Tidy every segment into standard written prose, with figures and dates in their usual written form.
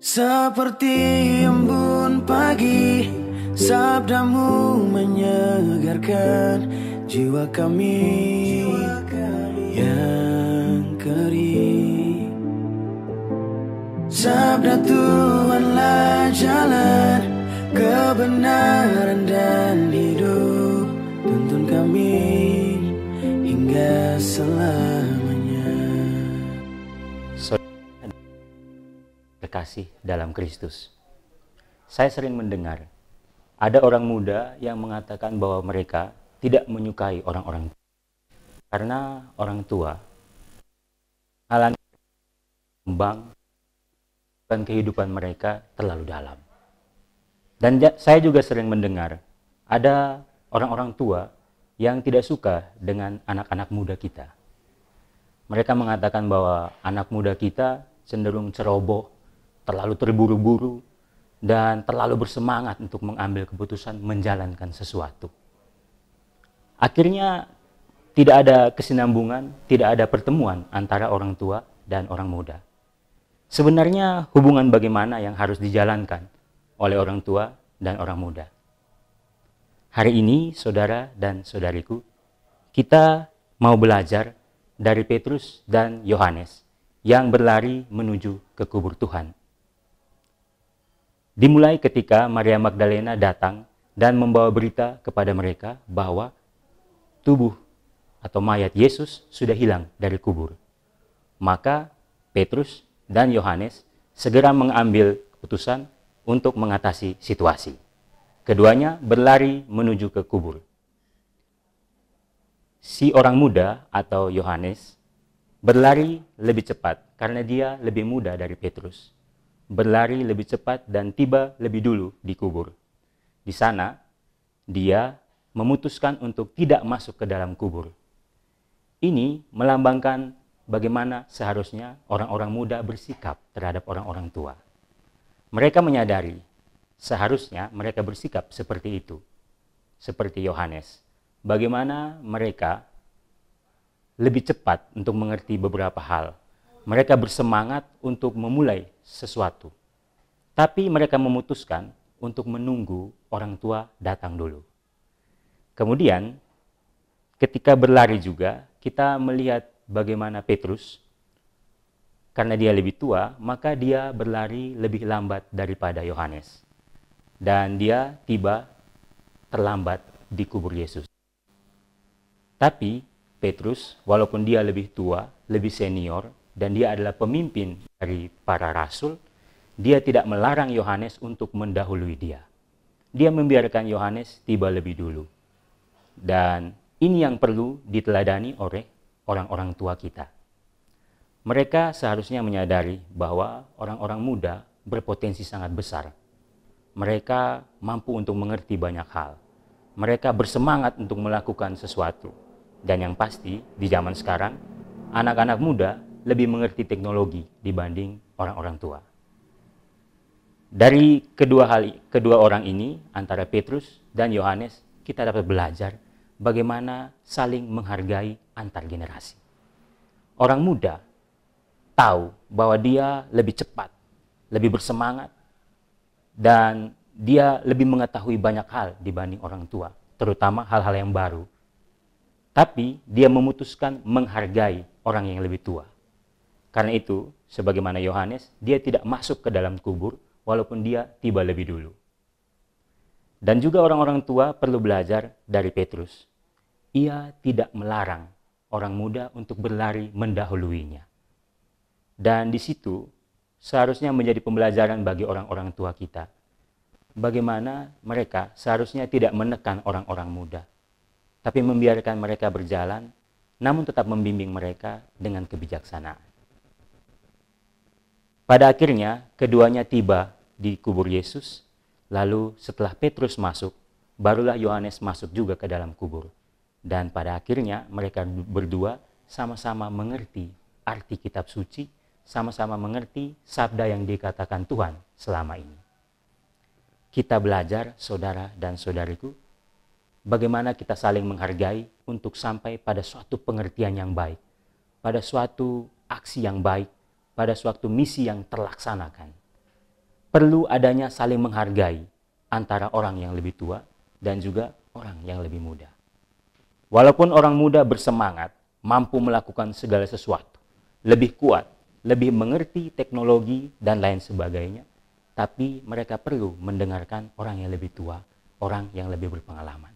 Seperti embun pagi, sabdamu menyegarkan jiwa kami yang kering. Sabda Tuhanlah jalan kebenaran dan hidup, tuntun kami hingga selamanya. Terkasih dalam Kristus. Saya sering mendengar ada orang muda yang mengatakan bahwa mereka tidak menyukai orang-orang tua karena orang tua halangi kembang dan kehidupan mereka terlalu dalam. Dan saya juga sering mendengar ada orang-orang tua yang tidak suka dengan anak-anak muda kita. Mereka mengatakan bahwa anak muda kita cenderung ceroboh, terlalu terburu-buru, dan terlalu bersemangat untuk mengambil keputusan menjalankan sesuatu. Akhirnya tidak ada kesinambungan, tidak ada pertemuan antara orang tua dan orang muda. Sebenarnya hubungan bagaimana yang harus dijalankan oleh orang tua dan orang muda? Hari ini, saudara dan saudariku, kita mau belajar dari Petrus dan Yohanes yang berlari menuju ke kubur Tuhan. Dimulai ketika Maria Magdalena datang dan membawa berita kepada mereka bahwa tubuh atau mayat Yesus sudah hilang dari kubur. Maka Petrus dan Yohanes segera mengambil keputusan untuk mengatasi situasi. Keduanya berlari menuju ke kubur. Si orang muda atau Yohanes berlari lebih cepat karena dia lebih muda dari Petrus. Berlari lebih cepat dan tiba lebih dulu di kubur. Di sana, dia memutuskan untuk tidak masuk ke dalam kubur. Ini melambangkan bagaimana seharusnya orang-orang muda bersikap terhadap orang-orang tua. Mereka menyadari seharusnya mereka bersikap seperti itu, seperti Yohanes. Bagaimana mereka lebih cepat untuk mengerti beberapa hal. Mereka bersemangat untuk memulai sesuatu. Tapi mereka memutuskan untuk menunggu orang tua datang dulu. Kemudian, ketika berlari juga, kita melihat bagaimana Petrus, karena dia lebih tua, maka dia berlari lebih lambat daripada Yohanes. Dan dia tiba terlambat di kubur Yesus. Tapi Petrus, walaupun dia lebih tua, lebih senior, dan dia adalah pemimpin dari para rasul, dia tidak melarang Yohanes untuk mendahului dia. Dia membiarkan Yohanes tiba lebih dulu. Dan ini yang perlu diteladani oleh orang-orang tua kita. Mereka seharusnya menyadari bahwa orang-orang muda berpotensi sangat besar. Mereka mampu untuk mengerti banyak hal. Mereka bersemangat untuk melakukan sesuatu. Dan yang pasti, di zaman sekarang, anak-anak muda lebih mengerti teknologi dibanding orang-orang tua. Dari kedua orang ini, antara Petrus dan Yohanes, kita dapat belajar bagaimana saling menghargai antar generasi. Orang muda tahu bahwa dia lebih cepat, lebih bersemangat, dan dia lebih mengetahui banyak hal dibanding orang tua, terutama hal-hal yang baru. Tapi dia memutuskan menghargai orang yang lebih tua. Karena itu, sebagaimana Yohanes, dia tidak masuk ke dalam kubur walaupun dia tiba lebih dulu. Dan juga orang-orang tua perlu belajar dari Petrus. Ia tidak melarang orang muda untuk berlari mendahuluinya. Dan di situ seharusnya menjadi pembelajaran bagi orang-orang tua kita. Bagaimana mereka seharusnya tidak menekan orang-orang muda, tapi membiarkan mereka berjalan, namun tetap membimbing mereka dengan kebijaksanaan. Pada akhirnya, keduanya tiba di kubur Yesus, lalu setelah Petrus masuk, barulah Yohanes masuk juga ke dalam kubur. Dan pada akhirnya, mereka berdua sama-sama mengerti arti kitab suci, sama-sama mengerti sabda yang dikatakan Tuhan selama ini. Kita belajar, saudara dan saudariku, bagaimana kita saling menghargai untuk sampai pada suatu pengertian yang baik, pada suatu aksi yang baik, pada suatu misi yang terlaksanakan. perlu adanya saling menghargai antara orang yang lebih tua dan juga orang yang lebih muda. Walaupun orang muda bersemangat, mampu melakukan segala sesuatu, lebih kuat, lebih mengerti teknologi dan lain sebagainya, tapi mereka perlu mendengarkan orang yang lebih tua, orang yang lebih berpengalaman.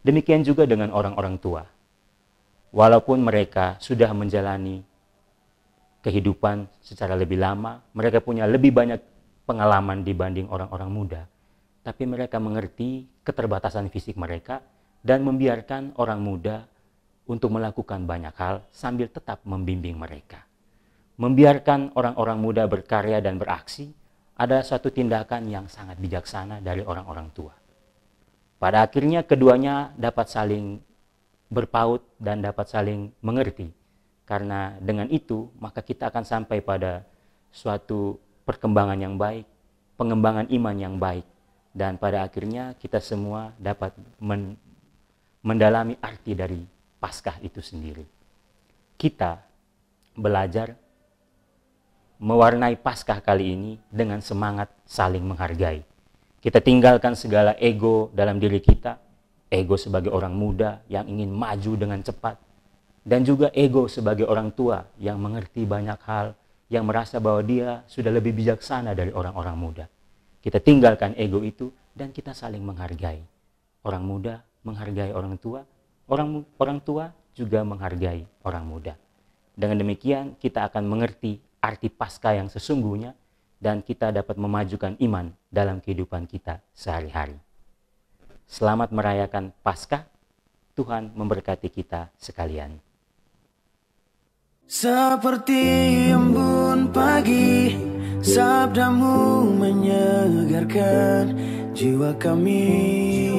Demikian juga dengan orang-orang tua. Walaupun mereka sudah menjalani kehidupan secara lebih lama, mereka punya lebih banyak pengalaman dibanding orang-orang muda, tapi mereka mengerti keterbatasan fisik mereka dan membiarkan orang muda untuk melakukan banyak hal sambil tetap membimbing mereka. Membiarkan orang-orang muda berkarya dan beraksi adalah suatu tindakan yang sangat bijaksana dari orang-orang tua. Pada akhirnya keduanya dapat saling berpaut dan dapat saling mengerti. Karena dengan itu maka kita akan sampai pada suatu perkembangan yang baik, pengembangan iman yang baik. Dan pada akhirnya kita semua dapat mendalami arti dari Paskah itu sendiri. Kita belajar mewarnai Paskah kali ini dengan semangat saling menghargai. Kita tinggalkan segala ego dalam diri kita, ego sebagai orang muda yang ingin maju dengan cepat, dan juga ego sebagai orang tua yang mengerti banyak hal, yang merasa bahwa dia sudah lebih bijaksana dari orang-orang muda. Kita tinggalkan ego itu dan kita saling menghargai. Orang muda menghargai orang tua, orang tua juga menghargai orang muda. Dengan demikian kita akan mengerti arti Paskah yang sesungguhnya dan kita dapat memajukan iman dalam kehidupan kita sehari-hari. Selamat merayakan Paskah. Tuhan memberkati kita sekalian. Seperti embun pagi, sabdamu menyegarkan jiwa kami.